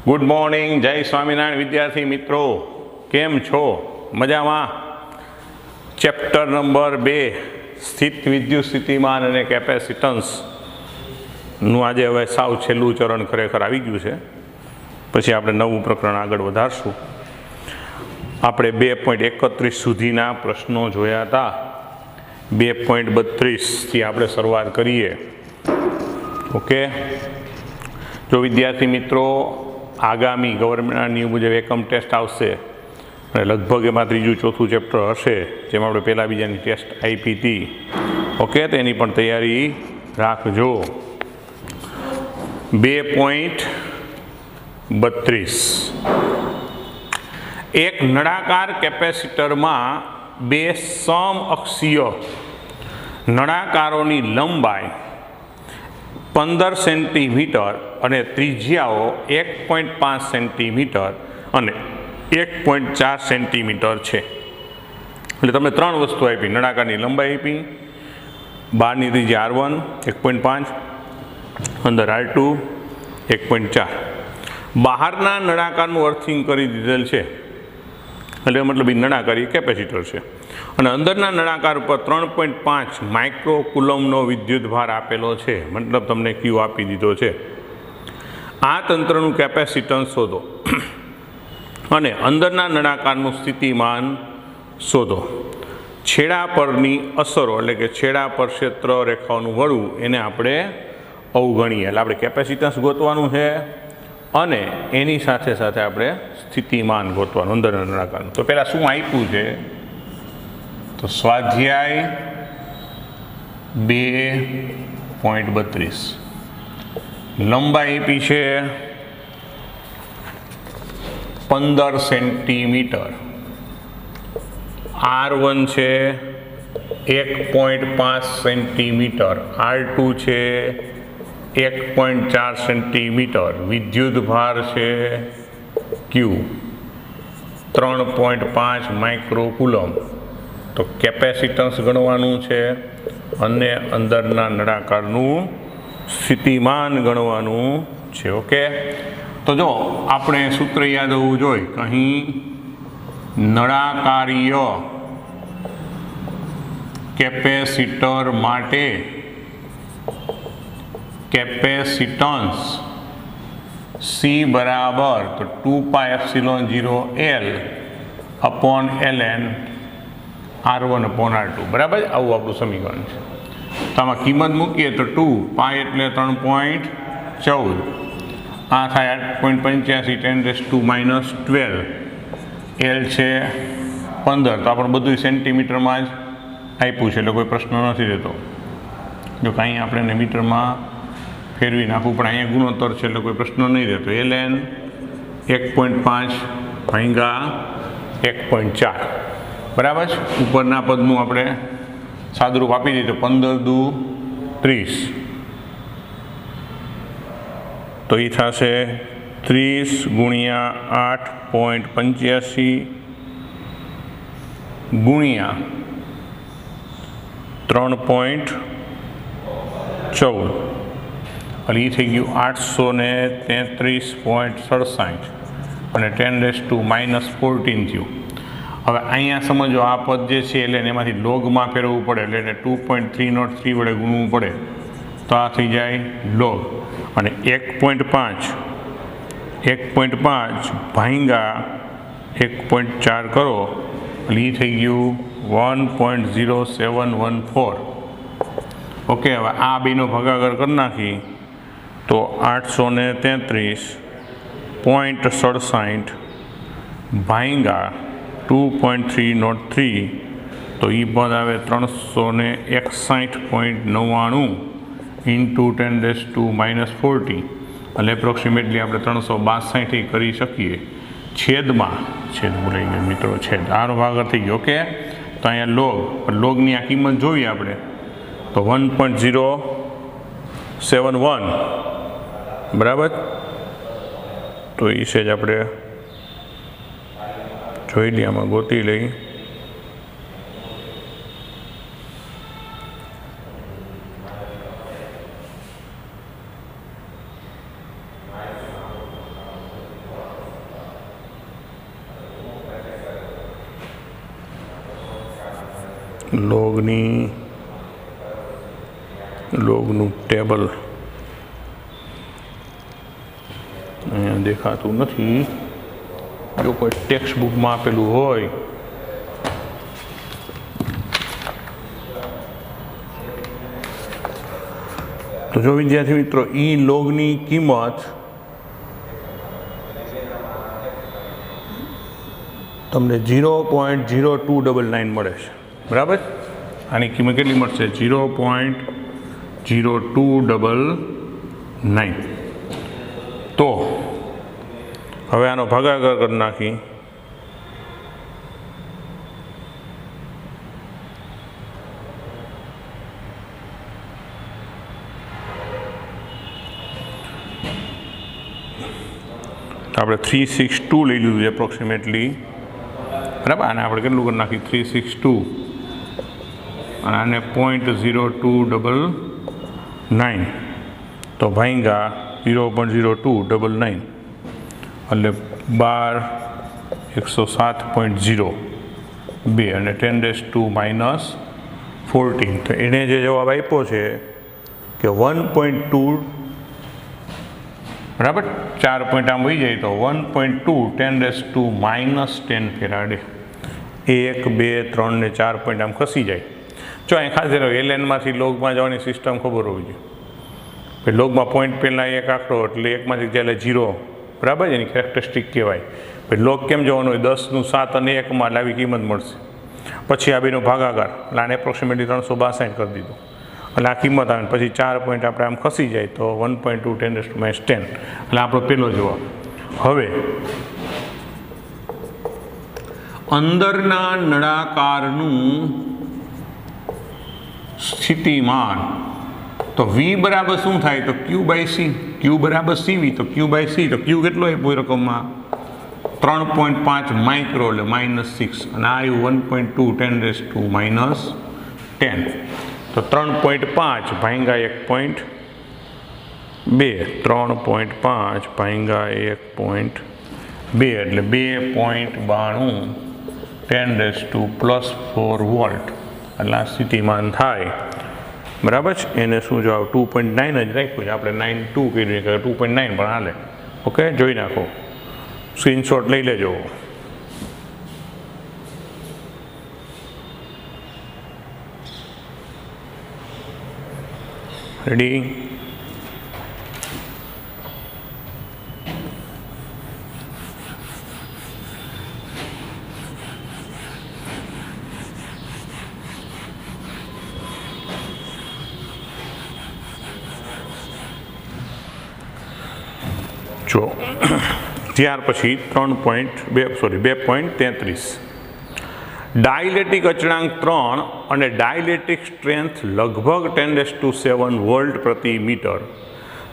Good morning, જય સ્વામિનારાયણ વિદ્યાર્થી મિત્રો, કેમ છો? મજામાં? ચેપ્ટર નંબર 2 સ્થિત વિદ્યુત સ્થિતિમાન અને કેપેસિટન્સનું આજે હવે સાવ છેલ્લું ચરણ ખરેખર આવી ગયું છે. પછી આપણે નવું પ્રકરણ આગળ વધારશું. આપણે 2.31 સુધીના પ્રશ્નો જોયા હતા. 2.32થી આપણે શરૂઆત કરીએ. ઓકે, જો વિદ્યાર્થી મિત્રો આગામી ગવર્મેન્ટના નિયમ મુજબ એકમ ટેસ્ટ આવશે અને લગભગ એમાં ત્રીજું ચોથું ચેપ્ટર હશે, જેમાં આપણે પહેલાં બીજાની ટેસ્ટ આપી હતી. ઓકે, તેની પણ તૈયારી રાખજો. 2.32 એક નળાકાર કેપેસિટરમાં બે સમઅક્ષીય નળાકારોની લંબાઈ 15 સેન્ટીમીટર અને ત્રિજ્યાઓ 1.5 સેન્ટીમીટર અને 1.4 સેન્ટીમીટર છે. એટલે તમને ત્રણ વસ્તુ આપી: નળાકારની લંબાઈ આપી, બહારની ત્રિજ્યા R1 1.5, અંદર R2 1.4. બહારના નળાકારનું અર્થિંગ કરી દીધેલ છે, એટલે મતલબ એ નળાકારી કેપેસિટર છે. અને અંદરના નળાકાર ઉપર 3.5 માઇક્રો કુલમનો વિદ્યુત ભાર આપેલો છે, મતલબ તમને ક્યુ આપી દીધો છે. આ તંત્રનું કેપેસિટન્સ શોધો અને અંદરના નળાકારનું સ્થિતિમાન શોધો. છેડા પરની અસરો એટલે કે છેડા પર ક્ષેત્ર રેખાઓનું વળવું એને આપણે અવગણીએ. એટલે આપણે કેપેસિટન્સ ગોતવાનું છે અને એની સાથે સાથે આપણે સ્થિતિમાન ગોતવાનું અંદરના નળાકારનું. તો પહેલાં શું આપ્યું છે? તો સ્વાધ્યાય 2.32 લંબાઈ આપી છે 15 સેન્ટીમીટર, R1 છે 1.5 સેન્ટીમીટર, R2 છે 1.4 સેન્ટીમીટર, વિદ્યુત ભાર છે Q 3.5 માઇક્રો કુલમ. તો કેપેસિટન્સ ગણવાનું છે અને અંદરના નળાકારનું સ્થિતિમાન ગણવાનું છે. ઓકે, તો જો આપણે સૂત્ર યાદ હોવું જોઈએ કે અહીં નળાકારીય કેપેસિટર માટે કેપેસિટન્સ C બરાબર તો 2πε0L upon ln R1 upon R2 બરાબર. આવું આપણું સમીકરણ છે. તો આમાં કિંમત મૂકીએ તો 2π એટલે 3.14, આ થાય 8.85 10⁻12, L છે 15. તો આપણે બધું સેન્ટીમીટરમાં જ આપ્યું છે, એટલે કોઈ પ્રશ્ન નથી રહેતો. જો કાંઈ આપણે એને મીટરમાં ફેરવી નાખવું પણ અહીંયા ગુણોત્તર છે, એટલે કોઈ પ્રશ્ન નહીં રહેતો. ln 1.5 ભાગ્યા 1.4 બરાબર છે. ઉપરના પદનું આપણે સાદુરૂપ આપી દીધું 15 દુ 30, તો એ થશે 30 ગુણ્યા 8.85 ગુણ્યા 3.14, એટલે એ થઈ ગયું 833.67 અને 10⁻14 થયું. હવે અહીંયા સમજો આ પદ જે છે એટલે એમાંથી લોગમાં ફેરવવું પડે, એટલે એને 2.303 વડે ગુણવું પડે, તો આ થઈ જાય લોગ. અને 1.5 ભાગ્યા 1.4 કરો એટલે એ થઈ ગયું 1.0714. ઓકે, હવે આ બેનો ભાગાકાર કરી નાખી તો 833.67 ભાગ્યા 2.303, તો એ પદ આવે 361.99 ઇન્ટુ 10⁻14, એટલે એપ્રોક્સિમેટલી આપણે 362 કરી શકીએ. છેદ બોલાઈ ગયો મિત્રો, છેદ આનો ભાગાકાર થઈ ગયો. ઓકે, તો અહીંયા લોગની આ કિંમત જોઈએ આપણે તો 1.071 બરાબર. તો એ છે જ આપણે જોઈ લઈએ, આમાં ગોતી લઈ. લોગનું ટેબલ અહીંયા દેખાતું નથી. જો કોઈ ટેક્સ્ટ બુકમાં આપેલું હોય તો જો વિદ્યાર્થી મિત્રો ઈ લોગની કિંમત તમને 0.0299 મળે છે. બરાબર, આની કિંમત કેટલી મળશે? 0.0299. તો હવે આનો ભાગાકાર કરી નાખી. તો આપણે 362 લઈ લીધું છે એપ્રોક્સિમેટલી. બરાબર, આને આપણે કેટલું કરી નાખી? 362 અને આને 0.0299 તો ભાંગા 0.0299 એટલે 107.02 અને 10⁻⁻14. તો એને જે જવાબ આપ્યો છે કે 1.2, બરાબર, 4 પોઈન્ટ આમ વહી જાય તો 1.2 10⁻⁻10 ફેરાડ. 1, 2, 3 ને 4 પોઈન્ટ આમ ખસી જાય. જો અહીં ખાસ એલએનમાંથી લોગમાં જવાની સિસ્ટમ ખબર હોવી જોઈએ. પછી લોગમાં પોઈન્ટ પહેલાં એક આંકડો એટલે એકમાંથી ચાલે 0, બરાબર, એની કેરેક્ટરિસ્ટિક કહેવાય. પછી લોગ કેમ જવાનું હોય? 10નું 7 અને 1માં એટલે આવી કિંમત મળશે. પછી આ બેનો ભાગાકાર એટલે આને એપ્રોક્સિમેટલી 362 કરી દીધું એટલે આ કિંમત આવે. પછી 4 પોઈન્ટ આપણે આમ ખસી જાય તો 1.2 10⁻10 એટલે આપણો પહેલો જવાબ. હવે અંદરના નળાકારનું સ્થિતિમાન તો V બરાબર શું થાય? તો Q/C. Q બરાબર CV. તો Q/C તો Q કેટલો આપ્યો રકમમાં? 3.5 માઇક્રો એટલે -6 અને આ આવ્યું 1.2 10⁻10. તો 3.5 ભાંગા 1.2 3.5 ભાંગા 1.2 એટલે 2.92 10⁻+4 વોલ્ટ એટલે આ સ્થિતિમાન થાય. બરાબર છે. એને શું જવાબ? 2.9 જ રાખ્યું છે આપણે. 92 કહી દઈએ, 2.9 પણ હાલે. ઓકે, જોઈ નાખો, સ્ક્રીનશોટ લઈ લેજો. રેડી? જો ત્યાર પછી 2.33 ડાયલેક્ટ્રિક અચળાંક 3 અને ડાયલેક્ટ્રિક સ્ટ્રેન્થ લગભગ 10⁻7 વોલ્ટ પ્રતિ મીટર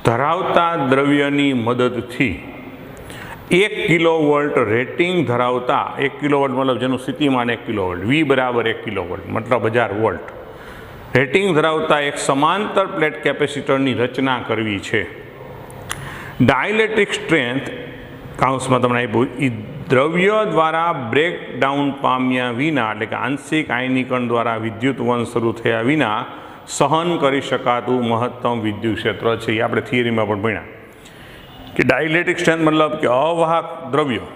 ધરાવતા દ્રવ્યની મદદથી 1 કિલોવોલ્ટ રેટિંગ ધરાવતા, 1 કિલોવોલ્ટ મતલબ જેનું સ્થિતિમાન 1 કિલોવોલ્ટ, V બરાબર 1 કિલોવોલ્ટ મતલબ 1000 વોલ્ટ રેટિંગ ધરાવતા એક સમાંતર પ્લેટ કેપેસિટરની રચના કરવી છે. ડાયલેક્ટ્રિક સ્ટ્રેન્થ કાઉન્સમાં તમને આપ્યું એ દ્રવ્ય દ્વારા બ્રેકડાઉન પામ્યા વિના એટલે કે આંશિક આયનીકરણ દ્વારા વિદ્યુત વહન શરૂ થયા વિના સહન કરી શકાતું મહત્તમ વિદ્યુત ક્ષેત્ર છે. એ આપણે થિયરીમાં પણ ભણ્યા કે ડાયલેક્ટ્રિક સ્ટ્રેન્થ મતલબ કે અવાહક દ્રવ્યો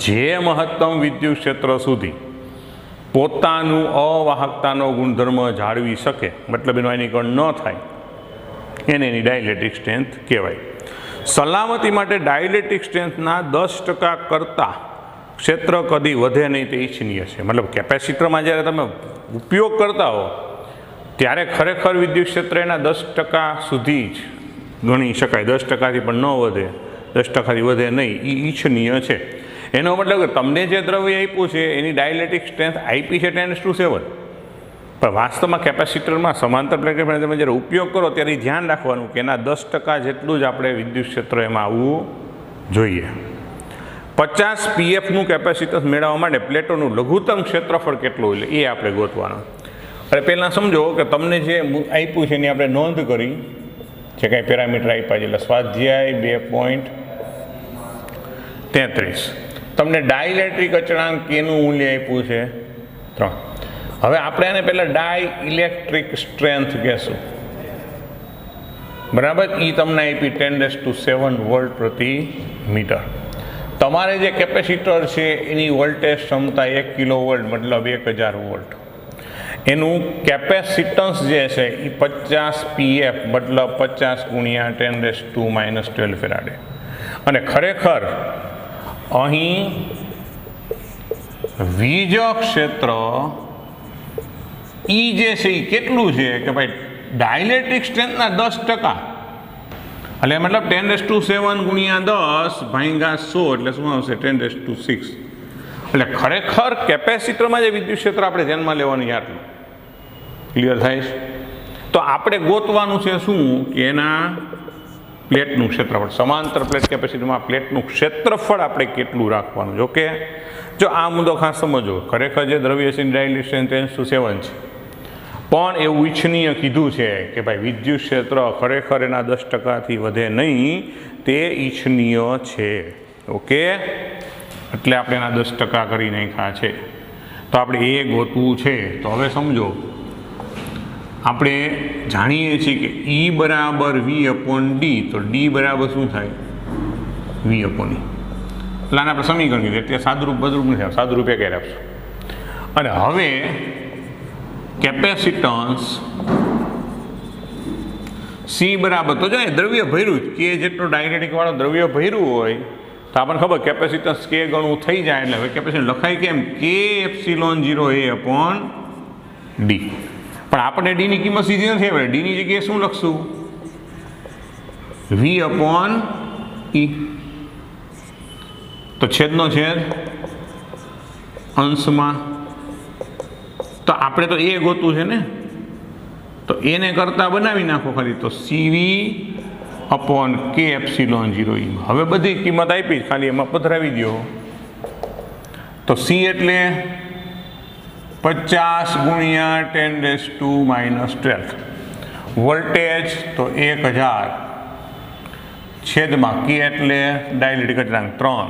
જે મહત્તમ વિદ્યુત ક્ષેત્ર સુધી પોતાનું અવાહકતાનો ગુણધર્મ જાળવી શકે, મતલબ એનું આયનીકરણ ન થાય, એને એની ડાયલેક્ટ્રિક સ્ટ્રેન્થ કહેવાય. સલામતી માટે ડાયલેક્ટ્રિક સ્ટ્રેન્થના 10% કરતાં ક્ષેત્ર કદી વધે નહીં તે ઈચ્છનીય છે. મતલબ કેપેસિટરમાં જ્યારે તમે ઉપયોગ કરતા હો ત્યારે ખરેખર વિદ્યુત ક્ષેત્ર એના 10% સુધી જ ગણી શકાય. 10%થી પણ ન વધે, 10%થી વધે નહીં, એ ઈચ્છનીય છે. એનો મતલબ કે તમને જે દ્રવ્ય આપ્યું છે એની ડાયલેક્ટ્રિક સ્ટ્રેન્થ આપી છે 10⁻7, પણ વાસ્તવમાં કેપેસિટરમાં સમાંતર પ્લેટ તમે જ્યારે ઉપયોગ કરો ત્યારે ધ્યાન રાખવાનું કે એના 10% જેટલું જ આપણે વિદ્યુત ક્ષેત્ર એમાં આવવું જોઈએ. 50 pfનું કેપેસિટન્સ મેળવવા માટે પ્લેટોનું લઘુત્તમ ક્ષેત્રફળ કેટલું એટલે એ આપણે ગોતવાનું. અને પહેલાં સમજો કે તમને જે આપ્યું છે એની આપણે નોંધ કરી જે કાંઈ પેરામીટર આપ્યા છે. એટલે સ્વાધ્યાય 2.33 તમને ડાયલેક્ટ્રિક અચળાંક એનું મૂલ્ય આપ્યું છે 3. હવે આપણે આને પહેલાં ડાય ઇલેક્ટ્રિક સ્ટ્રેન્થ કહેશું, બરાબર. એ તમને આપી 10⁷ વોલ્ટ પ્રતિ મીટર. તમારે જે કેપેસિટર છે એની વોલ્ટેજ ક્ષમતા 1 કિલોવોલ્ટ મતલબ 1000 વોલ્ટ. એનું કેપેસિટન્સ જે છે એ 50 pf મતલબ 50 × 10⁻12 ફેરાડે. અને ખરેખર અહીં વીજ ક્ષેત્ર ઈ જે છે એ કેટલું છે કે ભાઈ ડાયલેક્ટ્રિક સ્ટ્રેન્થના 10%, એટલે મતલબ 10⁷ × 10 ભાગ્યા 100 એટલે શું આવશે 10⁶. એટલે ખરેખર કેપેસિટરમાં જે વિદ્યુત ક્ષેત્ર આપણે ધ્યાનમાં લેવાનું આટલું ક્લિયર થાય છે. તો આપણે ગોતવાનું છે શું કે એના પ્લેટનું ક્ષેત્રફળ, સમાંતર પ્લેટ કેપેસિટરમાં પ્લેટનું ક્ષેત્રફળ આપણે કેટલું રાખવાનું. જો કે જો આ મુદ્દો ખાસ સમજો, ખરેખર જે દ્રવ્ય છે ડાયલેક્ટ્રિક 10⁷ છે, પણ એવું ઈચ્છનીય કીધું છે કે ભાઈ વિદ્યુત ક્ષેત્ર ખરેખર એના 10%થી વધે નહીં, તે ઈચ્છનીય છે. ઓકે, એટલે આપણે એના 10% કરી નાખ્યા છે. તો આપણે એ ગોતવું છે. તો હવે સમજો, આપણે જાણીએ છીએ કે E બરાબર V/D, તો D બરાબર શું થાય V/E. એટલે આને આપણે સમીકરણ કીધું, એટલે સાદુરૂપ બદરૂપ નથી, સાદુરૂપે ક્યારે આપશું. અને હવે કેપેસિટન્સ C બરાબર, તો જો દ્રવ્ય ભર્યું કે જેટલો ડાયલેક્ટ્રિક વાળો દ્રવ્ય ભર્યું હોય તો આપણને ખબર કેપેસિટન્સ K ગણું થઈ જાય. એટલે હવે કેપેસિટન્સ લખાય કેમ K∈0A/D. પણ આપણે D ની કિંમત સીધી નથી આવે, D ની જગ્યાએ શું લખશું V/E. તો છેદનો છેદ અંશમાં. તો આપણે તો એ ગોતું છે ને, તો એને કરતા બનાવી નાખો ખાલી, તો CV/K∈0E. હવે બધી કિંમત આપી ખાલી એમાં પધરાવી દો. તો C એટલે 50 × 10⁻12, વોલ્ટેજ તો 1000 છેદમાં K એટલે ડાયલેક્ટ્રિક અચળાંક 3,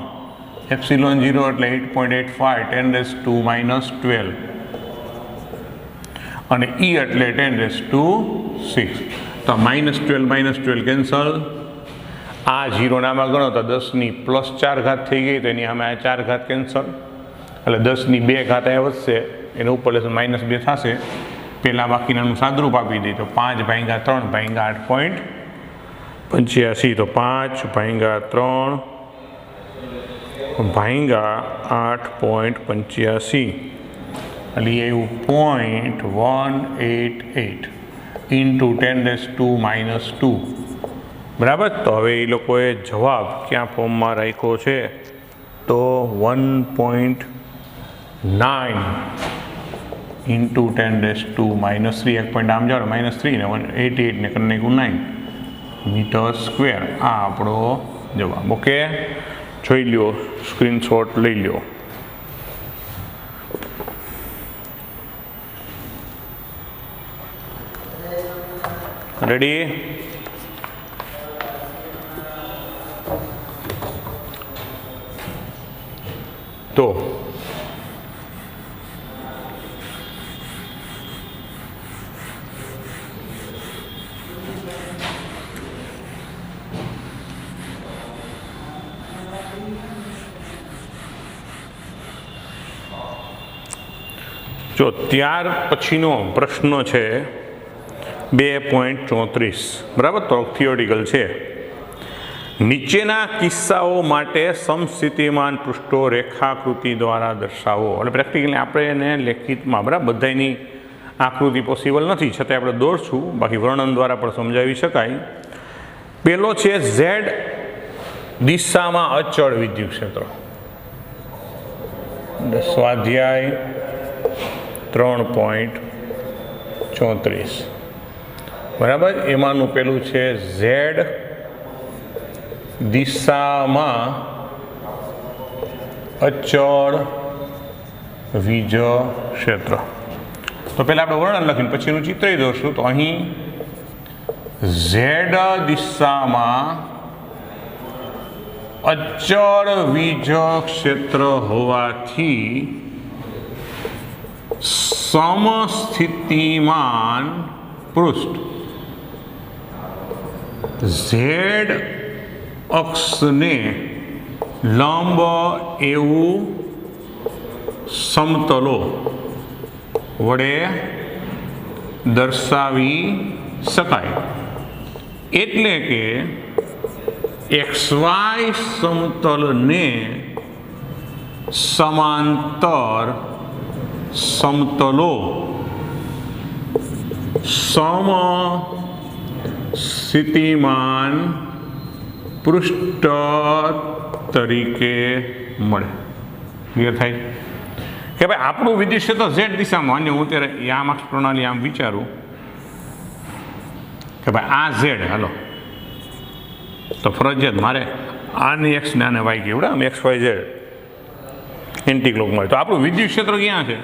ε0 એટલે 8.85 10⁻12 અને E એટલે 10⁶. તો -12 કેન્સલ. આ 0 નામાં ગણો તો 10⁻4 થઈ ગઈ, તો એની સામે આ 4 કેન્સલ, એટલે 10⁻2 અહીંયા વધશે, એને ઉપર લેશે -2 થશે. પહેલાં બાકીનાનું સાદરૂપ આપી દઈએ તો 5/3 ભાગ્યા 8.85, તો 5/3 ભાગ્યા 8.85 એટલે એવું 0.188 × 10⁻². બરાબર. તો હવે એ લોકોએ જવાબ ક્યાં ફોર્મમાં રાખ્યો છે તો 1.9 × 10⁻3, એક પોઈન્ટ આમ જાઓ -3 ને 188 ને કરી નાખ્યું 9 મીટર સ્ક્વેર. આ આપણો જવાબ. ઓકે, જોઈ લ્યો, સ્ક્રીનશોટ લઈ લ્યો. રેડી? તો જો ત્યાર પછીનો પ્રશ્ન છે 2.34, બરાબર. તો થિયોરિટિકલ છે. નીચેના કિસ્સાઓ માટે સમસ્થિતિમાન પૃષ્ઠો રેખાકૃતિ દ્વારા દર્શાવો. એટલે પ્રેક્ટિકલી આપણે એને લેખિતમાં, બરાબર, બધાની આકૃતિ પોસિબલ નથી, છતાં આપણે દોરશું, બાકી વર્ણન દ્વારા પણ સમજાવી શકાય. પહેલો છે Z દિશામાં અચળ વિદ્યુત ક્ષેત્ર. સ્વાધ્યાય 3.34, બરાબર. એમાંનું પેલું છે Z દિશામાં અચળ વીજ ક્ષેત્ર. તો પહેલાં આપણે વર્ણન લખીને પછીનું ચિત્ર દોરશું. તો અહીં Z દિશામાં અચળ વીજ ક્ષેત્ર હોવાથી સમસ્થિતિમાન પૃષ્ઠ ઝેડ અક્ષને લંબ એવું સમતલો વડે દર્શાવી શકાય. એટલે કે XY સમતલને સમાંતર સમતલો સમસ્થિતિમાન પૃષ્ઠ તરીકે મળે. ક્લિયર થાય કે ભાઈ આપણું વિદ્યુત ક્ષેત્ર ઝેડ દિશામાં, અને હું અત્યારે યામ અક્ષ પ્રણાલી આમ વિચારું કે ભાઈ આ ઝેડ, હાલો તો ફરજિયાત મારે આની એક્સ ને આને વાય કેવડે આમ XY Z એન્ટી ક્લોકમાં. તો આપણું વિદ્યુત ક્ષેત્ર ક્યાં છે?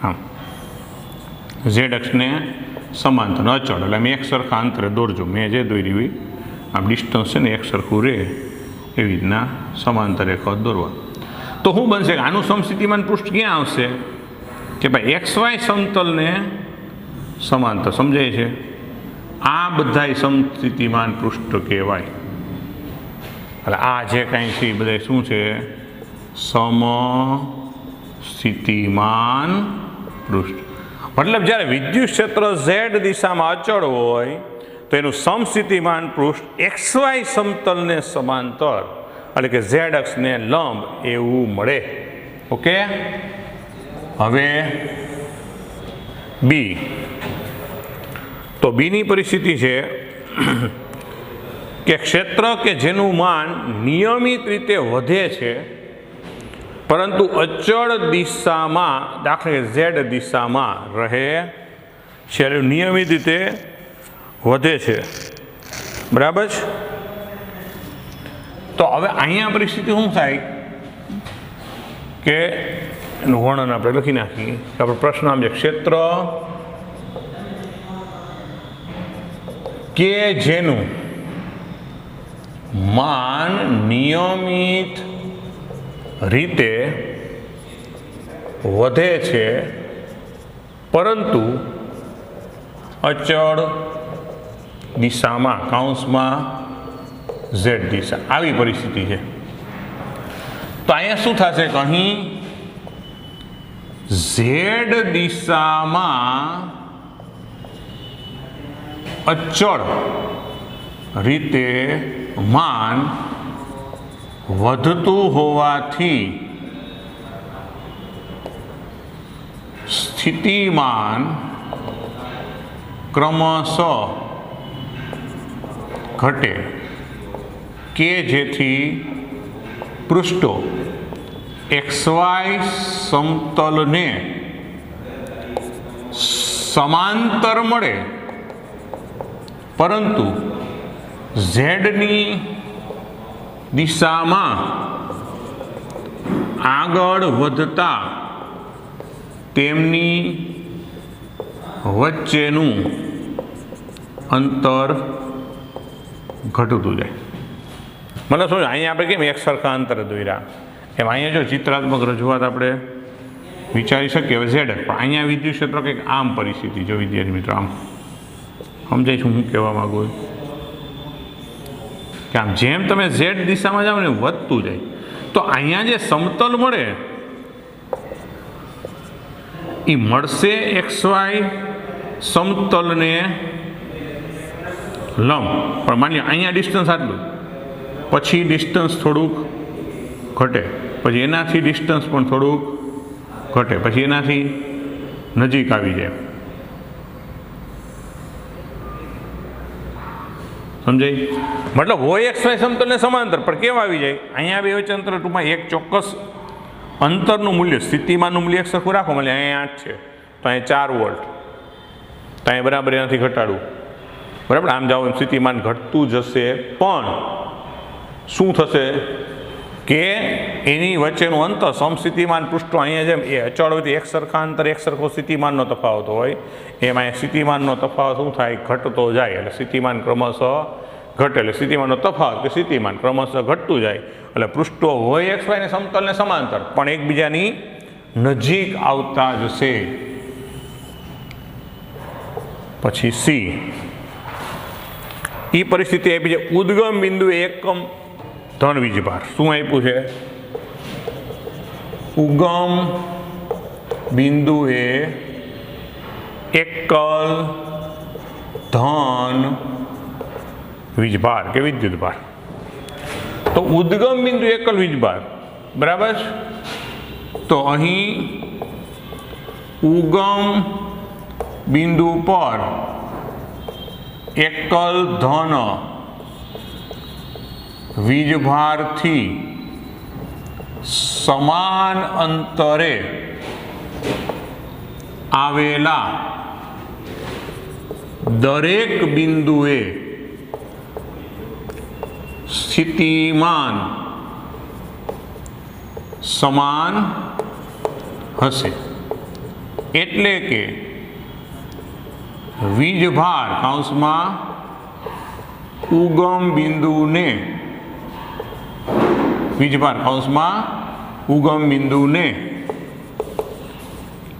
હા, ઝેડ અક્ષને સમાંતર અચળ, એટલે મેં એક સરખા અંતરે દોરજો. મેં જે દોરી હોય આમ ડિસ્ટન્સ છે ને એક સરખું રહે એવી રીતના સમાંતર રેખા દોરવા. તો શું બનશે? આનું સમસ્થિતિમાન પૃષ્ઠ ક્યાં આવશે? કે ભાઈ XY સમતલને સમાંતર. સમજાય છે? આ બધાય સમસ્થિતિમાન પૃષ્ઠ કહેવાય. એટલે આ જે કાંઈ છે એ બધા શું છે? સમસ્થિતિમાન પૃષ્ઠ. મતલબ જ્યારે વિદ્યુત ક્ષેત્ર ઝેડ દિશામાં અચળ હોય તો એનું સમસ્થિતિમાન પૃષ્ઠ XY સમતલને સમાંતર, એટલે કે ઝેડ અક્ષને લંબ એવું મળે. ઓકે, હવે બી. તો બીની પરિસ્થિતિ છે કે ક્ષેત્ર કે જેનું માન નિયમિત રીતે વધે છે પરંતુ અચળ દિશામાં, દાખલા કે ઝેડ દિશામાં રહે છે, નિયમિત રીતે વધે છે. બરાબર છે? તો હવે અહીંયા પરિસ્થિતિ શું થાય કે એનું વર્ણન આપણે લખી નાખીએ. આપણે પ્રશ્ન આમ છે, ક્ષેત્ર કે જેનું માન નિયમિત રીતે વધે છે પરંતુ અચળ દિશામાં, કૌંસમાં ઝેડ દિશા, આવી પરિસ્થિતિ છે. તો અહીંયા શું થશે કે અહીં ઝેડ દિશામાં અચળ રીતે માન વધતું હોવાથી સ્થિતિમાન ક્રમશઃ ઘટે કે જેથી પૃષ્ઠો XY સમતલને સમાંતર મળે પરંતુ ઝેડની દિશામાં આગળ વધતા તેમની વચ્ચેનું અંતર ઘટતું જાય. મને શું, અહીંયા આપણે કેમ એક સરખા અંતરે દોર્યા, એમ અહીંયા જો ચિત્રાત્મક રજૂઆત આપણે વિચારી શકીએ. હવે ઝેડ, પણ અહીંયા વિદ્યુત ક્ષેત્ર કંઈક આમ પરિસ્થિતિ. જો વિદ્યાર્થી મિત્રો, આમ સમજાય છું હું કહેવા માગું કે આમ જેમ તમે ઝેડ દિશામાં જાઓ ને વધતું જાય. તો અહીંયા જે સમતલ મળે એ મળશે XY સમતલને લંબ. પણ માની લો અહીંયા ડિસ્ટન્સ આટલું, પછી ડિસ્ટન્સ થોડુંક ઘટે, પછી એનાથી ડિસ્ટન્સ પણ થોડુંક ઘટે, પછી એનાથી નજીક આવી જાય. સમજાય? મતલબ હોય XY સમતલને સમાંતર, પણ કેવા આવી જાય? અહીંયા બે વચ્ચે અંતર ટૂંકમાં એક ચોક્કસ અંતરનું મૂલ્ય, સ્થિતિમાનનું મૂલ્ય એક સરખું રાખો. એટલે અહીંયા 8 છે તો અહીંયા 4 વોલ્ટ, તો અહીંયા બરાબર એનાથી ઘટાડવું. બરાબર, આમ જાઓ એમ સ્થિતિમાન ઘટતું જશે. પણ શું થશે કે એની વચ્ચેનું અંતર, સમસ્થિતિમાન પૃષ્ઠો અહીંયા જેમ એ અચળ હોય એક સરખા અંતર, એક સરખો સ્થિતિમાનનો તફાવત હોય, એમાં સ્થિતિમાનનો તફાવત શું થાય? ઘટતો જાય. એટલે સ્થિતિમાન ક્રમશઃ ઘટે, એટલે સ્થિતિમાનનો તફાવત કે સ્થિતિમાન ક્રમશઃ ઘટતું જાય. એટલે પૃષ્ઠો હોય XY ને સમતલને સમાંતર પણ એકબીજાની નજીક આવતા જશે. પછી સી, એ પરિસ્થિતિ આપી છે ઉદ્ગમ બિંદુ એકમ ધન વીજભાર. શું આપ્યું છે? ઉગમ બિંદુએ એકલ ધન વીજભાર કે વિદ્યુતભાર. તો ઉદ્ગમ બિંદુ એકલ વીજભાર, બરાબર. તો અહીં ઉગમ બિંદુ પર એકલ ધન વીજભારથી સમાન અંતરે આવેલા દરેક બિંદુએ સ્થિતિમાન સમાન હશે. એટલે કે વીજભાર કૌંસમાં ઉગમ બિંદુને વીજભાર કૌંસમાં ઉગમ બિંદુને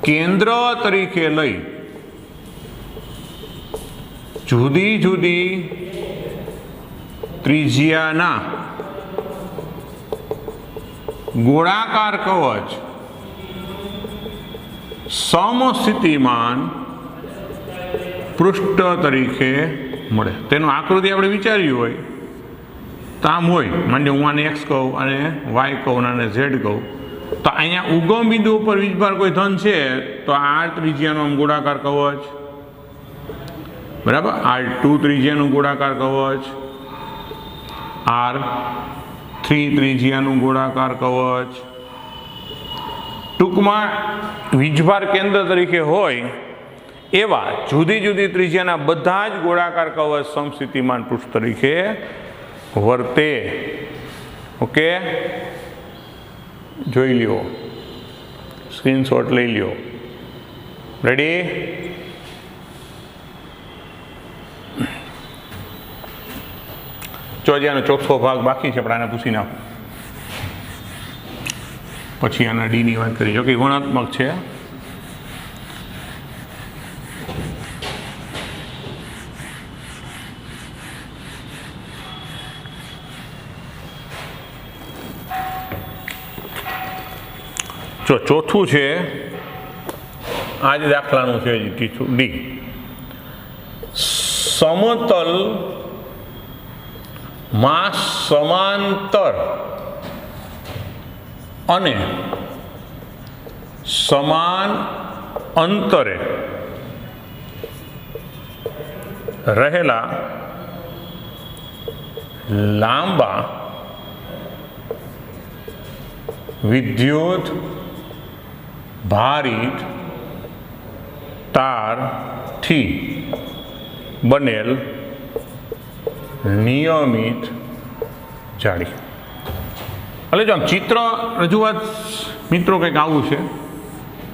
કેન્દ્ર તરીકે લઈ જુદી જુદી ત્રિજ્યાના ગોળાકાર કવચ સમસ્થિતિમાન પૃષ્ઠ તરીકે મળે. તેનું આકૃતિ આપણે વિચાર્યું હોય તો આમ હોય, માની હું આને એક્સ કહું અને વાય કહું અને ઝેડ કહું, તો અહીંયા ઉગમ બિંદુ ઉપર વીજભાર કોઈ ધન છે તો આર ત્રિજ્યાનો આમ ગોળાકાર કવચ, બરાબર, R2 ત્રિજ્યાનું ગોળાકાર કવચ, R3 ત્રિજ્યાનું ગોળાકાર કવચ. ટૂંકમાં વીજભાર કેન્દ્ર તરીકે હોય એવા જુદી જુદી ત્રિજ્યાના બધા જ ગોળાકાર કવચ સમસ્થિતિમાન પૃષ્ઠ તરીકે વર્તે. ઓકે, જોઈ લ્યો, સ્ક્રીનશોટ લઈ લ્યો. રેડી? જો હજી આનો ચોથો ભાગ બાકી છે, પણ આને પૂછી નાખો, પછી આના ડીની વાત કરી. જો કે ગુણાત્મક છે. જો ચોથું છે આ જ દાખલાનું છે ડી. સમતલ માં સમાંતર અને સમાન અંતરે રહેલા લાંબા વિદ્યુત ભારિત તારથી બનેલ નિયમિત જાળી. એટલે જો આમ ચિત્ર રજૂઆત મિત્રો કંઈક આવું છે,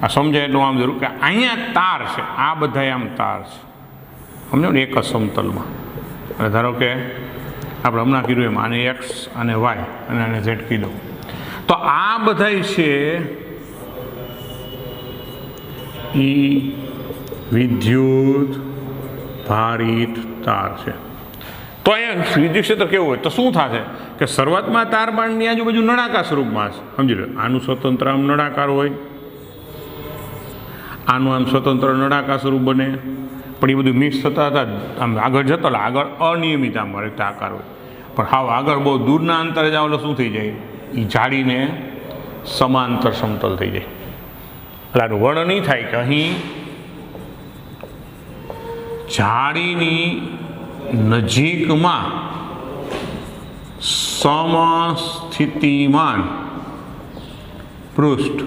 આ સમજાય એટલું આમ જરૂર કે અહીંયા તાર છે, આ બધા આમ તાર છે, સમજો ને, એક જ સમતલમાં. અને ધારો કે આપણે હમણાં કીધું એમ આને એક્સ અને વાય અને આને ઝેડ કીધું, તો આ બધા છે એ વિદ્યુત ભારિત તાર છે. તો અહીંયા વિદ્યુત ક્ષેત્ર કેવું હોય તો શું થશે કે શરૂઆતમાં તારબાણની આજુબાજુ નળાકાર સ્વરૂપમાં છે, સમજી લો. આનું સ્વતંત્ર આમ નળાકાર હોય, આનું આમ સ્વતંત્ર નળાકાર સ્વરૂપ બને, પણ એ બધું મિક્સ થતા હતા આમ આગળ જતો આગળ અનિયમિત આમ રીતે આકાર હોય. પણ હાવ આગળ બહુ દૂરના અંતરે જાવ એટલે શું થઈ જાય, એ જાળીને સમાંતર સમતલ થઈ જાય. એટલે આનું વર્ણન નહીં થાય કે અહીં જાળીની નજીકમાં સમસ્થિતિમાન પૃષ્ઠ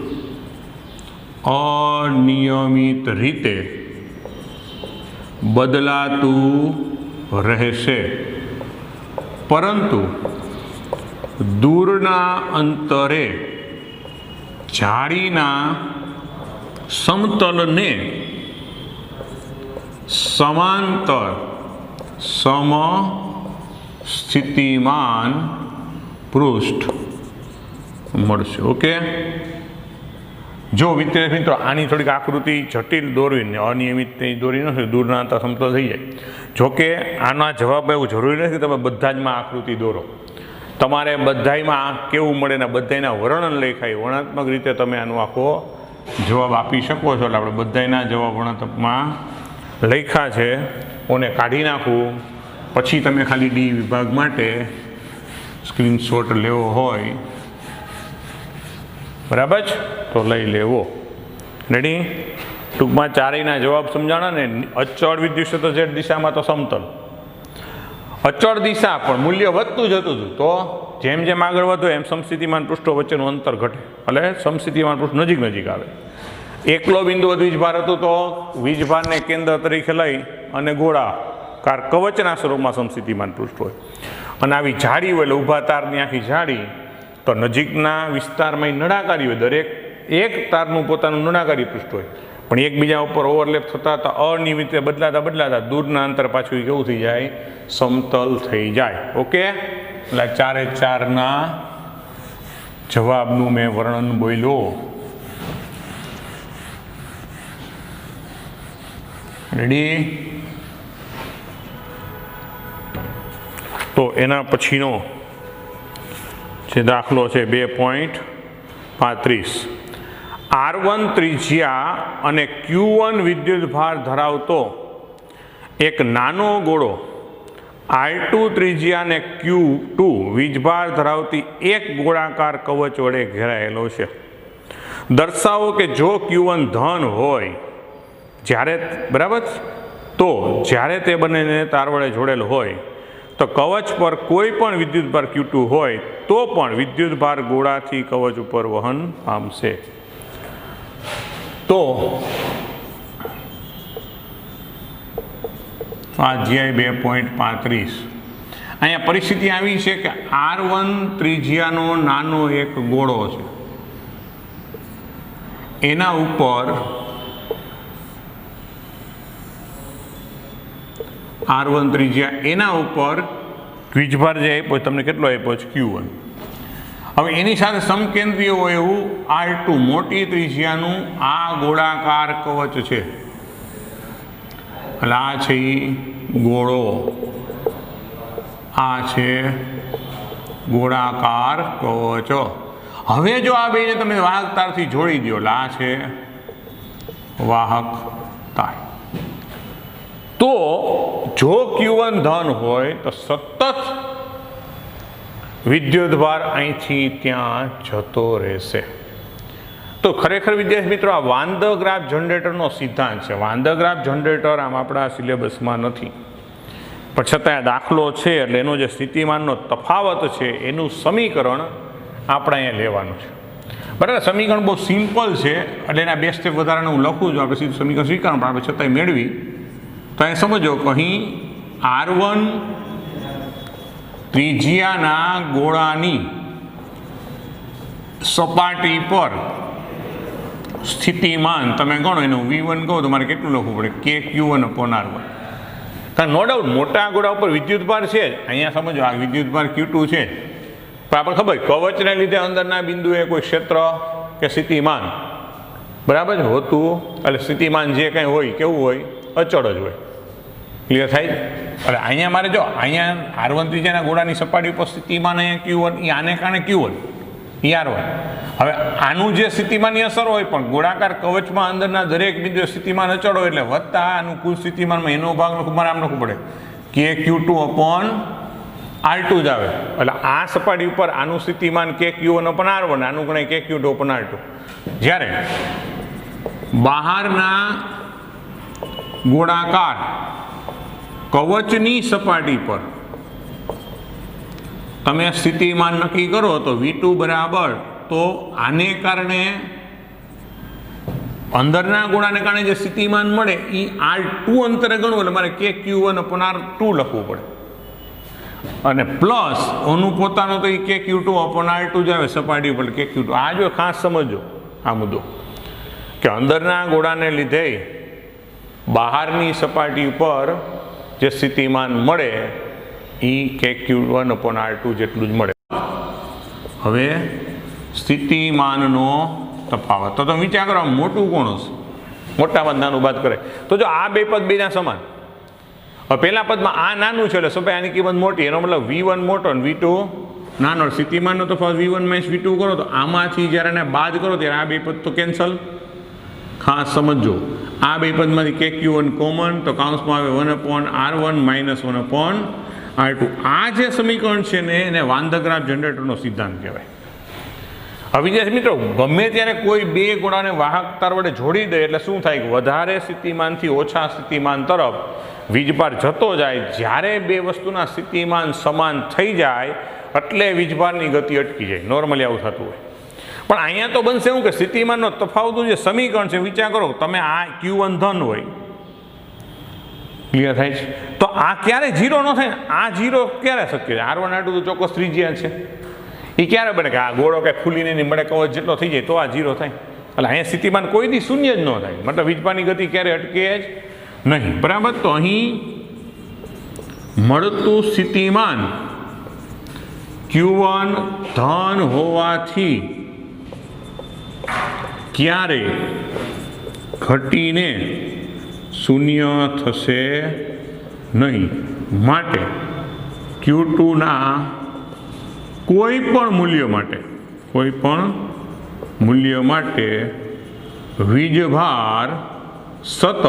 અનિયમિત રીતે બદલાતું રહેશે, પરંતુ દૂરના અંતરે જાળીના સમતલને સમાંતર સમસ્થિતિમાન પૃષ્ઠ મળશે. ઓકે, જો વિદ્યાર્થી મિત્રો આની થોડીક આકૃતિ જટિલ દોરવીને અનિયમિત દોરી નથી, દૂરના અંતર સમતલ થઈ જાય. જોકે આના જવાબ એવું જરૂરી નથી કે તમે બધા જમાં આકૃતિ દોરો. તમારે બધાયમાં કેવું મળે ને બધાયના વર્ણન લખાય વર્ણાત્મક રીતે તમે આનો આખો જવાબ આપી શકો છો. એટલે આપણે બધાયના જવાબ વર્ણાત્મકમાં લખ્યા છે. ઓને કાઢી નાખવું, પછી તમે ખાલી ડી વિભાગ માટે સ્ક્રીનશોટ લેવો હોય બરાબર જ તો લઈ લેવો. રેડી? ટૂંકમાં ચારેયના જવાબ સમજાણા ને. અચળ વિદ્યુત ક્ષેત્ર ઝેડ દિશામાં તો સમતલ, અચળ દિશા પણ મૂલ્ય વધતું જતું હતું. તો જેમ જેમ આગળ વધો એમ સમસ્થિતિમાન પૃષ્ઠો વચ્ચેનું અંતર ઘટે, એટલે સમસ્થિતિમાન પૃષ્ઠ નજીક નજીક આવે. એકલો બિંદુવત વીજભાર હતું તો વીજભારને કેન્દ્ર તરીકે લઈ અને ગોળાકાર કવચના સ્વરૂપમાં સમસ્થિતિમાન પૃષ્ઠ હોય. અને આવી જાડી હોય એટલે ઊભા તારની આખી જાડી તો નજીકના વિસ્તારમાં નળાકારી હોય. દરેક એક તારનું પોતાનું નળાકારી પૃષ્ઠ હોય, પણ એકબીજા ઉપર ઓવરલેપ થતા અનિયમિત બદલાતા દૂરના અંતર પાછું કેવું થઈ જાય? સમતલ થઈ જાય. ઓકે, એટલે ચારે ચારના જવાબનું મેં વર્ણન બોલ્યો. રેડી? તો એના પછીનો જે દાખલો છે 2.35. R1 ત્રિજ્યા અને Q1 વિદ્યુતભાર ધરાવતો એક નાનો ગોળો R2 ત્રિજ્યા અને Q2 વીજભાર ધરાવતી એક ગોળાકાર કવચ વડે ઘેરાયેલો છે. દર્શાવો કે જો Q1 ધન હોય જ્યારે, બરાબર, તો જ્યારે તે બંનેને તાર વડે જોડેલ હોય તો કવચ પર કોઈ પણ વિદ્યુતભાર Q2 હોય તો પણ વિદ્યુતભાર ગોળાથી કવચ ઉપર વહન પામશે. તો સ્વાધ્યાય 2.35. અહીંયા પરિસ્થિતિ આવી છે કે R1 ત્રિજ્યાનો નાનો એક ગોળો છે, એના ઉપર R1 ત્રિજ્યા, એના ઉપર વીજભાર જે આપ્યો તમને કેટલો આપ્યો છે? Q1. હવે એની સાથે સમકેન્દ્રીય હોય એવું R2 મોટી ત્રિજ્યાનું આ ગોળાકાર કવચ છે. એટલે આ છે એ ગોળો, આ છે ગોળાકાર કવચ. હવે જો આ બેને તમે વાહક તારથી જોડી દો, એટલે આ છે વાહક તાર. તો જો Q1 ધન હોય તો સતત વિદ્યુતભાર અહીંથી ત્યાં જતો રહેશે. તો ખરેખર વિદ્યાર્થી મિત્રો આ વાન ધ ગ્રાફ જનરેટરનો સિદ્ધાંત છે. વાન ધ ગ્રાફ જનરેટર આમ આપણા સિલેબસમાં નથી, પણ છતાં આ દાખલો છે એટલે એનો જે સ્થિતિમાનનો તફાવત છે એનું સમીકરણ આપણે અહીંયા લેવાનું છે. બરાબર? સમીકરણ બહુ સિમ્પલ છે એટલે એના 2 સ્ટેપ વધારાને હું લખું છું. આપણે સીધું સમીકરણ સ્વીકારણ પણ આપણે છતાંય મેળવી. તો અહીં સમજો કે અહીં R1 ત્રિજ્યાના ગોળાની સપાટી પર સ્થિતિમાન તમે ગણો, એનું V1 કહો તો મારે કેટલું લખવું પડે? KQ1/R1. કારણ નો ડાઉટ મોટા ગોળા ઉપર વિદ્યુતભાર છે જ. અહીંયા સમજો આ વિદ્યુતભાર Q2 છે, પણ આપણે ખબર કવચને લીધે અંદરના બિંદુએ કોઈ ક્ષેત્ર કે સ્થિતિમાન બરાબર હોતું, એટલે સ્થિતિમાન જે કંઈ હોય કેવું હોય? અચળ જ હોય. ક્લિયર થાય? એટલે અહીંયા મારે જો અહીંયા R1 ત્રિજ્યાના ગોળાની સપાટી ઉપર સ્થિતિમાન અહીંયા Q1, એ આને કારણે Q1 એ R1. હવે આનું જે સ્થિતિમાનની અસર હોય પણ ગોળાકાર કવચમાં અંદરના દરેક બિંદુએ સ્થિતિમાન અચળ હોય એટલે વધતા આનું કુલ સ્થિતિમાનમાં એનો ભાગ મારે આમ લખવું પડે KQ2/R2 જ આવે. એટલે આ સપાટી ઉપર આનું સ્થિતિમાન KQ1/R1, આનું ગણાય KQ2/R2. જ્યારે બહારના ગોળાકાર કવચની સપાટી પર તમે સ્થિતિમાન નક્કી કરો તો V2 બરાબર, તો આને કારણે અંદરના ગોળાને કારણે જે સ્થિતિમાન મળે એ R2 અંતરે ગણવું એટલે મારે KQ1/R2 લખવું પડે. અને પ્લસ ઓનું પોતાનું તો એ KQ2/R2 જ આવે સપાટી ઉપર KQ2. આ જો ખાસ સમજો આ મુદ્દો કે અંદરના ગોળાને લીધે બહારની સપાટી ઉપર જે સ્થિતિમાન મળે એ KQ1/R2 જેટલું જ મળે. હવે સ્થિતિમાનનો તફાવત. તો તમે વિચાર કરો મોટું કોણ હશે? મોટામાં નાનું બાદ કરે તો જો આ બે પદ બેના સમાન. હવે પહેલા પદમાં આ નાનું છે એટલે સભાઈ આની કિંમત મોટી, એનો મતલબ V1 મોટો અને V2 નાનો. સ્થિતિમાનનો તફાવત V1 - V2 કરો તો આમાંથી જ્યારે એને બાદ કરો ત્યારે આ બે પદ તો કેન્સલ. ખાસ સમજો, આ બે પદમાંથી KQ1 કોમન તો કૌંસમાં આવે 1/R1 - 1/R2. આ જે સમીકરણ છે ને એને વાન ધ ગ્રાફ જનરેટરનો સિદ્ધાંત કહેવાય. હવે વિદ્યાર્થી મિત્રો, ગમે ત્યારે કોઈ બે ગોળાને વાહક તાર વડે જોડી દે એટલે શું થાય? વધારે સ્થિતિમાનથી ઓછા સ્થિતિમાન તરફ વીજભાર જતો જાય. જ્યારે બે વસ્તુના સ્થિતિમાન સમાન થઈ જાય એટલે વીજભારની ગતિ અટકી જાય. નોર્મલી આવું થતું હોય. પણ અહીંયા તો બનશે એવું કે સ્થિતિમાનનો તફાવતનું જે સમીકરણ છે, વિચાર કરો તમે આ Q1 ધન હોય, ક્લિયર થાય છે, તો આ ક્યારે ઝીરો ન થાય? આ ઝીરો ક્યારે શક્ય છે? R1 R2 તો ચોક્કસ ત્રિજ્યા છે. એ ક્યારે બને કે આ ગોળો કે ખુલીને નહીં મળે કવચ જેટલો થઈ જાય તો આ ઝીરો થાય? એટલે અહીંયા સ્થિતિમાન કોઈ દી શૂન્ય જ ન થાય. મતલબ વીજભારની ગતિ ક્યારે અટકે જ નહીં. બરાબર. તો અહીં મળતું સ્થિતિમાન Q1 ધન હોવાથી ક્યારે ઘટીને શૂન્ય થશે નહીં. માટે Q2 ના કોઈ પણ મૂલ્ય માટે વીજભાર સતત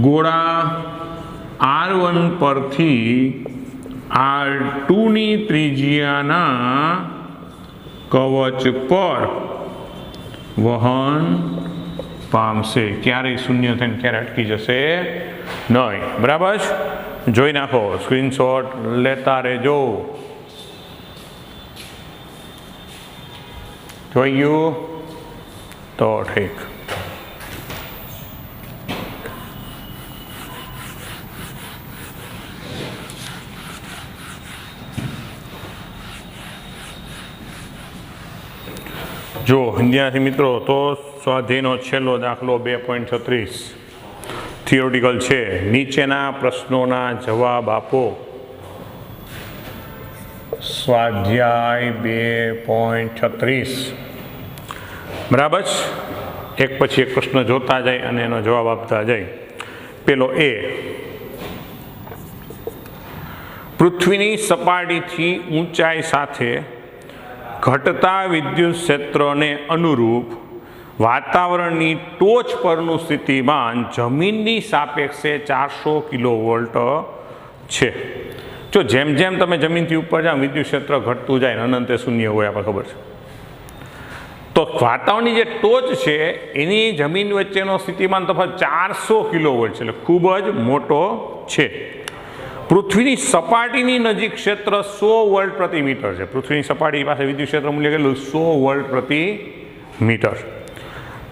ગોળા R1 પરથી R2 ની ત્રિજ્યાના કવચ પર વહન પામશે. ક્યારેય શૂન્ય થઈને ક્યારે અટકી જશે નહીં. બરાબર. જોઈ નાખો, સ્ક્રીનશોટ લેતા રહેજો. જોઈ ગયું તો ઠીક. જો વિદ્યાર્થી મિત્રો, તો સ્વાધ્યાયનો છેલ્લો દાખલો 2.36 થિયોરિટિકલ છે. નીચેના પ્રશ્નોના જવાબ આપો. સ્વાધ્યાય 2.36. બરાબર. એક પછી એક પ્રશ્ન જોતા જાય અને એનો જવાબ આપતા જાય. પેલો એ, પૃથ્વીની સપાટીથી ઊંચાઈ સાથે ઘટતા વિદ્યુત ક્ષેત્રને અનુરૂપ વાતાવરણની ટોચ પરનું સ્થિતિમાન જમીનની સાપેક્ષે 400 કિલોવોલ્ટ છે. જો જેમ જેમ તમે જમીનથી ઉપર જાઓ વિદ્યુત ક્ષેત્ર ઘટતું જાય, અનંતે શૂન્ય હોય, આપણે ખબર છે. તો વાતાવરણની જે ટોચ છે એની જમીન વચ્ચેનો સ્થિતિમાન તફાવત 400 કિલોવોલ્ટ છે, એટલે ખૂબ જ મોટો છે. પૃથ્વીની સપાટીની નજીક ક્ષેત્ર 100 વોલ્ટ પ્રતિ મીટર છે. પૃથ્વીની સપાટી પાસે વિદ્યુત ક્ષેત્ર મૂલ્ય કેટલું? 100 વોલ્ટ પ્રતિ મીટર.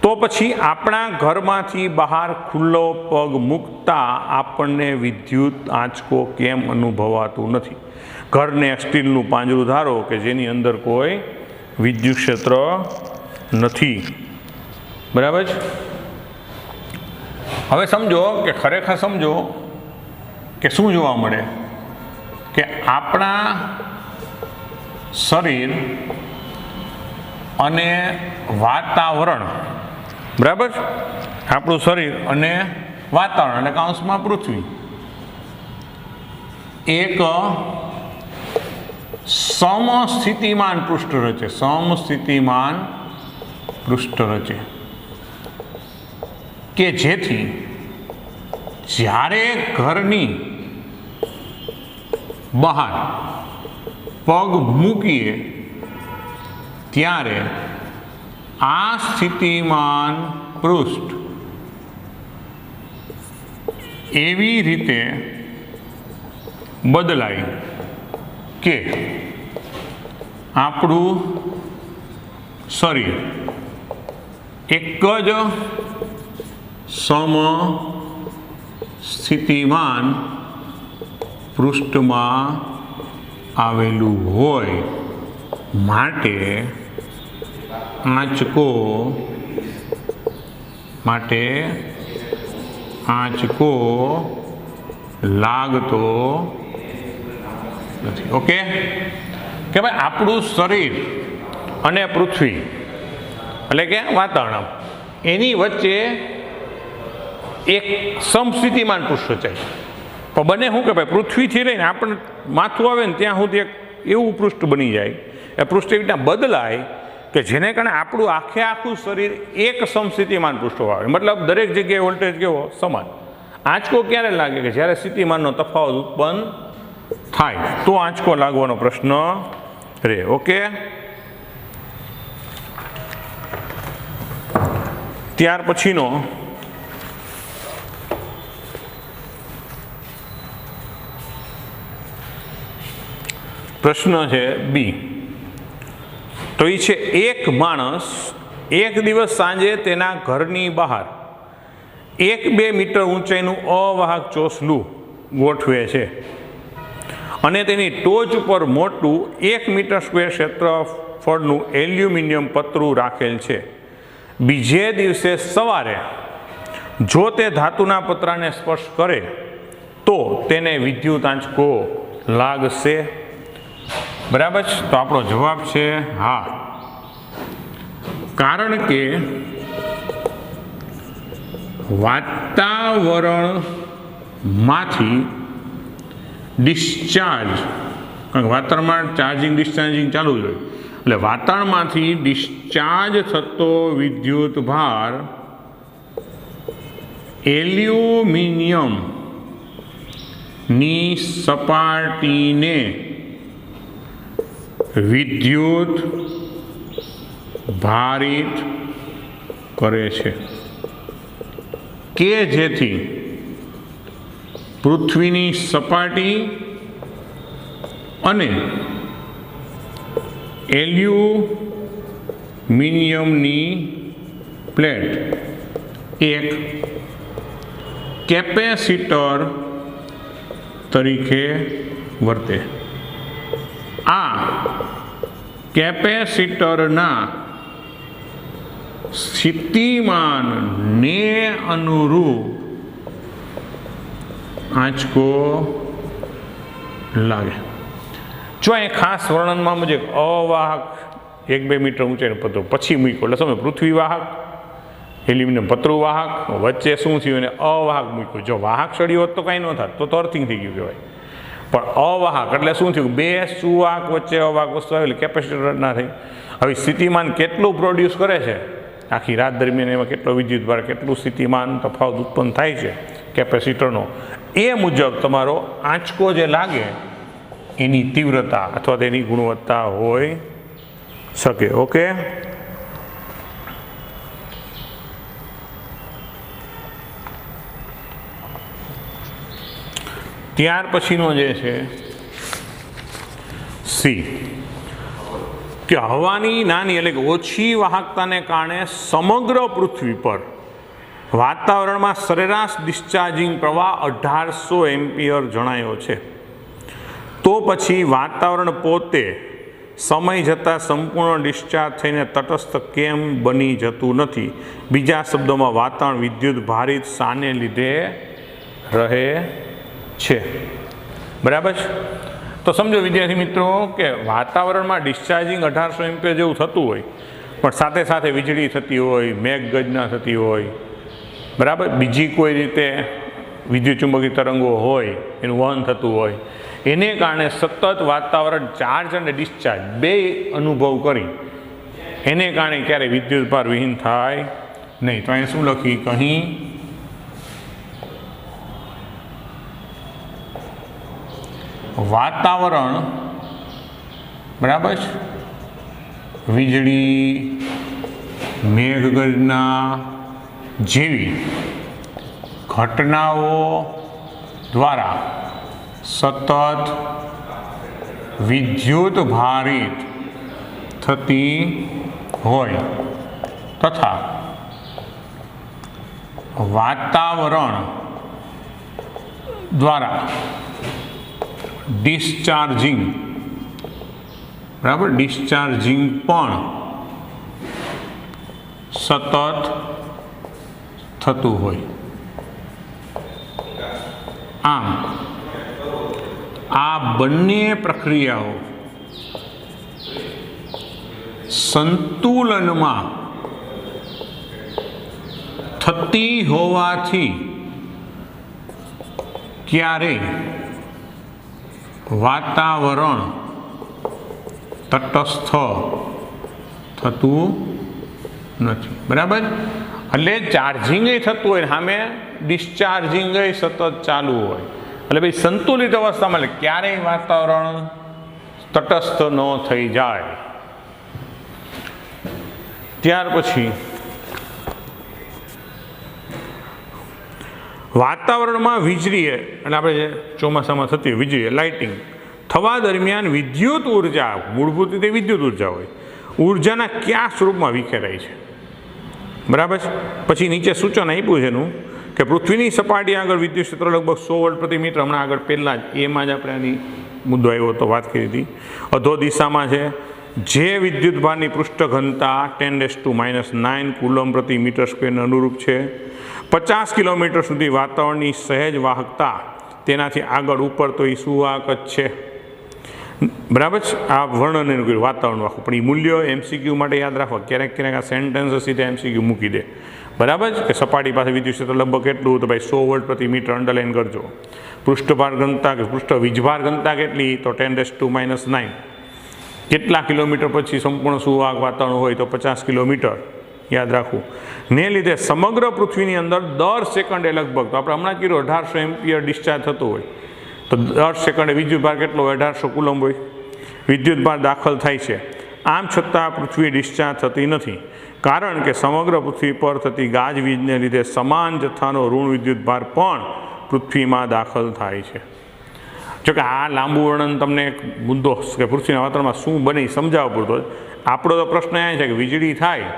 તો પછી આપણા ઘરમાંથી બહાર ખુલ્લો પગ મૂકતા આપણને વિદ્યુત આંચકો કેમ અનુભવાતું નથી? ઘરને સ્ટીલનું પાંજરું ધારો કે જેની અંદર કોઈ વિદ્યુત ક્ષેત્ર નથી. બરાબર. હવે સમજો કે ખરેખર સમજો કે શું જોવા મળે કે આપણા શરીર અને વાતાવરણ, બરાબર, આપણું શરીર અને વાતાવરણ અને કૌંસમાં પૃથ્વી એક સમસ્થિતિમાન પૃષ્ઠ રચે. સમસ્થિતિમાન પૃષ્ઠ રચે કે જેથી જ્યારે ઘરની બહાર પગ મૂકીએ ત્યારે આ સ્થિતિમાન પૃષ્ઠ એવી રીતે બદલાય કે આપણું શરીર એક જ સમસ્થિતિમાન પૃષ્ઠમાં આવેલું હોય. માટે આંચકો લાગતો નથી. ઓકે, કે ભાઈ આપણું શરીર અને પૃથ્વી એટલે કે વાતાવરણ એની વચ્ચે એક સમસ્થિતિમાન પૃષ્ઠ રચાય. પણ બને શું કે ભાઈ પૃથ્વીથી લઈને આપણને માથું આવે ને ત્યાં સુધી એક એવું પૃષ્ઠ બની જાય, એ પૃષ્ઠ એવી રીતના બદલાય કે જેને કારણે આપણું આખું શરીર એક સમસ્થિતિમાન પૃષ્ઠ આવે. મતલબ દરેક જગ્યાએ વોલ્ટેજ કેવો સમાન. આંચકો ક્યારે લાગે કે જ્યારે સ્થિતિમાનનો તફાવત ઉત્પન્ન થાય તો આંચકો લાગવાનો પ્રશ્ન રહે. ઓકે, ત્યાર પછીનો પ્રશ્ન છે બી. તો એ છે એક માણસ એક દિવસ સાંજે તેના ઘરની બહાર 1-2 મીટર ઊંચાઈનું અવાહક ચોસલું ગોઠવે છે અને તેની ટોચ ઉપર મોટું 1 મીટર સ્ક્વેર ક્ષેત્રફળનું એલ્યુમિનિયમ પતરું રાખેલ છે. બીજે દિવસે સવારે જો તે ધાતુના પતરાને સ્પર્શ કરે તો તેને વિદ્યુત આંચકો લાગશે. બરાબર છે? તો આપણો જવાબ છે હા, કારણ કે વાતાવરણમાંથી ડિસ્ચાર્જ, કારણ કે વાતાવરણમાં ચાર્જિંગ ડિસ્ચાર્જિંગ ચાલુ જ હોય, એટલે વાતાવરણમાંથી ડિસ્ચાર્જ થતો વિદ્યુત ભાર એલ્યુમિનિયમની સપાટીને વિદ્યુત ભારિત કરે છે કે જેથી પૃથ્વીની સપાટી અને એલ્યુમિનિયમની પ્લેટ એક કેપેસિટર તરીકે વર્તે. આ કેપેસિટરના સ્થિતિમાનને અનુરૂપ આંચકો લાગે. જો અહીં ખાસ વર્ણનમાં મુજબ અવાહક 1-2 મીટર ઊંચાઈનું પતરું પછી મૂક્યું, એટલે સમજો પૃથ્વી વાહક, એલ્યુમિનિયમ પતરું વાહક, વચ્ચે શું થયું એને અવાહક મૂક્યું. જો વાહક સળિયું હોત તો કાંઈ ન થાત, તો અર્થિંગ થઈ ગયું કહેવાય. પણ અવાહક એટલે શું થયું, 2 સુવાહક વચ્ચે અવાહક વસ્તુ આવી એટલે કેપેસિટર ના થઈ. હવે સ્થિતિમાન કેટલું પ્રોડ્યુસ કરે છે આખી રાત દરમિયાન, એમાં કેટલો વિદ્યુત ભાર, કેટલું સ્થિતિમાન તફાવત ઉત્પન્ન થાય છે કેપેસિટરનો, એ મુજબ તમારો આંચકો જે લાગે એની તીવ્રતા અથવા તેની ગુણવત્તા હોઈ શકે. ઓકે, ત્યાર પછીનો જે છે સી, કે હવાની નાની એટલે કે ઓછી વાહકતાને કારણે સમગ્ર પૃથ્વી પર વાતાવરણમાં સરેરાશ ડિસ્ચાર્જિંગ પ્રવાહ 1800 એમ્પિયર જણાયો છે. તો પછી વાતાવરણ પોતે સમય જતાં સંપૂર્ણ ડિસ્ચાર્જ થઈને તટસ્થ કેમ બની જતું નથી? બીજા શબ્દોમાં વાતાવરણ વિદ્યુત ભારિત શાને લીધે રહે છે? બરાબર છે? તો સમજો વિદ્યાર્થી મિત્રો કે વાતાવરણમાં ડિસ્ચાર્જિંગ 1800 એમ્પિયર જેવું થતું હોય, પણ સાથે સાથે વીજળી થતી હોય, મેઘગર્જના થતી હોય, બરાબર, બીજી કોઈ રીતે વિદ્યુત ચુંબકીય તરંગો હોય, એનું વહન થતું હોય, એને કારણે સતત વાતાવરણ ચાર્જ અને ડિસ્ચાર્જ બે અનુભવ કરી એને કારણે ક્યારે વિદ્યુત ભાર વિહીન થાય નહીં. તો અહીં શું લખી કહી વાતાવરણ, બરાબર, વીજળી, મેઘગર્જના જેવી ઘટનાઓ દ્વારા સતત વિદ્યુત ભારિત થતી હોય તથા વાતાવરણ દ્વારા ડિસ્ચાર્જિંગ, બરાબર, ડિસ્ચાર્જિંગ પણ સતત થતું હોય. આમ આ બંને પ્રક્રિયાઓ સંતુલનમાં થતી હોવાથી ક્યારેય વાતાવરણ તટસ્થ થતું નથી. બરાબર. એટલે ચાર્જિંગ થતું હોય સામે ડિસ્ચાર્જિંગ સતત ચાલુ હોય એટલે ભાઈ સંતુલિત અવસ્થામાં એટલે ક્યારેય વાતાવરણ તટસ્થ ન થઈ જાય. ત્યાર પછી વાતાવરણમાં વીજળી એટલે આપણે ચોમાસામાં થતી હોય વીજળી લાઇટિંગ થવા દરમિયાન વિદ્યુત ઉર્જા મૂળભૂત રીતે વિદ્યુત ઉર્જા હોય ઉર્જાના કયા સ્વરૂપમાં વિખેરાય છે. બરાબર છે. પછી નીચે સૂચન આપ્યું છે એનું કે પૃથ્વીની સપાટી આગળ વિદ્યુત ક્ષેત્ર લગભગ 100 વોલ્ટ પ્રતિ મીટર. હમણાં આગળ પહેલાં જ એમાં જ આપણે આની મુદ્દો આવ્યો હતો, વાત કરી હતી. અધો દિશામાં છે જે વિદ્યુતભારની પૃષ્ઠ ઘનતા 10⁻⁹ કુલમ પ્રતિ મીટર સ્ક્વેરને અનુરૂપ છે. 50 કિલોમીટર સુધી વાતાવરણની સહેજ વાહકતા તેનાથી આગળ ઉપર તો એ સુવાહક જ છે. બરાબર છે. આ વર્ણન કર્યું વાતાવરણ વાહક, પણ એ મૂલ્યો MCQ માટે યાદ રાખવા. ક્યારેક ક્યારેક આ સેન્ટેન્સ સીધા MCQ મૂકી દે. બરાબર છે. કે સપાટી પાસે વિદ્યુત ક્ષેત્ર લગભગ કેટલું તો ભાઈ 100 વોલ્ટ પ્રતિ મીટર અંડરલાઈન કરજો. પૃષ્ઠભાર ઘનતા કે પૃષ્ઠ વીજભાર ઘનતા કેટલી તો 10⁻⁹. કેટલા કિલોમીટર પછી સંપૂર્ણ સુવાહક વાતાવરણ હોય તો 50 કિલોમીટર યાદ રાખવું. ને લીધે સમગ્ર પૃથ્વીની અંદર દર સેકન્ડે લગભગ તો આપણે હમણાં કીધું 1800 એમ્પિયર ડિસ્ચાર્જ થતું હોય તો દર સેકન્ડે વિદ્યુતભાર કેટલો હોય 1800 કુલમ હોય વિદ્યુતભાર દાખલ થાય છે. આમ છતાં પૃથ્વી ડિસ્ચાર્જ થતી નથી કારણ કે સમગ્ર પૃથ્વી પર થતી ગાજવીજને લીધે સમાન જથ્થાનો ઋણ વિદ્યુતભાર પણ પૃથ્વીમાં દાખલ થાય છે. જોકે આ લાંબુ વર્ણન તમને એક મુદ્દો કે પૃથ્વીના વાતાવરણમાં શું બને સમજાવવા પૂરતો. આપણો તો પ્રશ્ન એ છે કે વીજળી થાય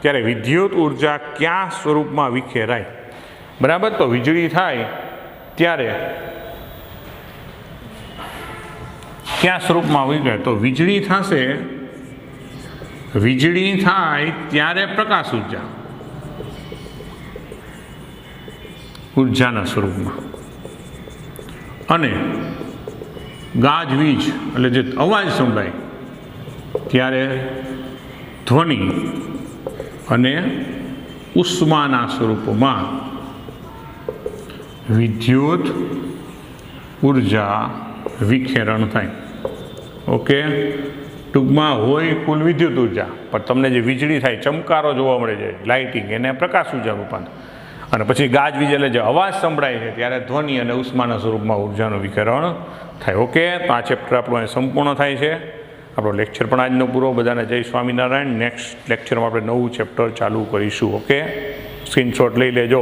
ત્યારે વિદ્યુત ઉર્જા કયા સ્વરૂપમાં વિખેરાય. બરાબર. તો વીજળી થાય ત્યારે કયા સ્વરૂપમાં વિખેરાય તો વીજળી થશે, વીજળી થાય ત્યારે પ્રકાશ ઉર્જાના સ્વરૂપમાં અને ગાજવીજ એટલે જે અવાજ સંભળાય ત્યારે ધ્વનિ અને ઉષ્માના સ્વરૂપમાં વિદ્યુત ઉર્જા વિખેરણ થાય. ઓકે. ટૂંકમાં હોય કુલ વિદ્યુત ઉર્જા પણ તમને જે વીજળી થાય ચમકારો જોવા મળે છે લાઇટિંગ એને પ્રકાશ ઉર્જા રૂપાંતર અને પછી ગાજવીજ એટલે જે અવાજ સંભળાય છે ત્યારે ધ્વનિ અને ઉષ્માના સ્વરૂપમાં ઉર્જાનું વિખેરણ થાય. ઓકે. તો આ ચેપ્ટર આપણું સંપૂર્ણ થાય છે. આપણો લેક્ચર પણ આજનો પૂરો. બધાને જય સ્વામિનારાયણ. નેક્સ્ટ લેક્ચરમાં આપણે નવું ચેપ્ટર ચાલુ કરીશું. ઓકે. સ્ક્રીનશોટ લઈ લેજો.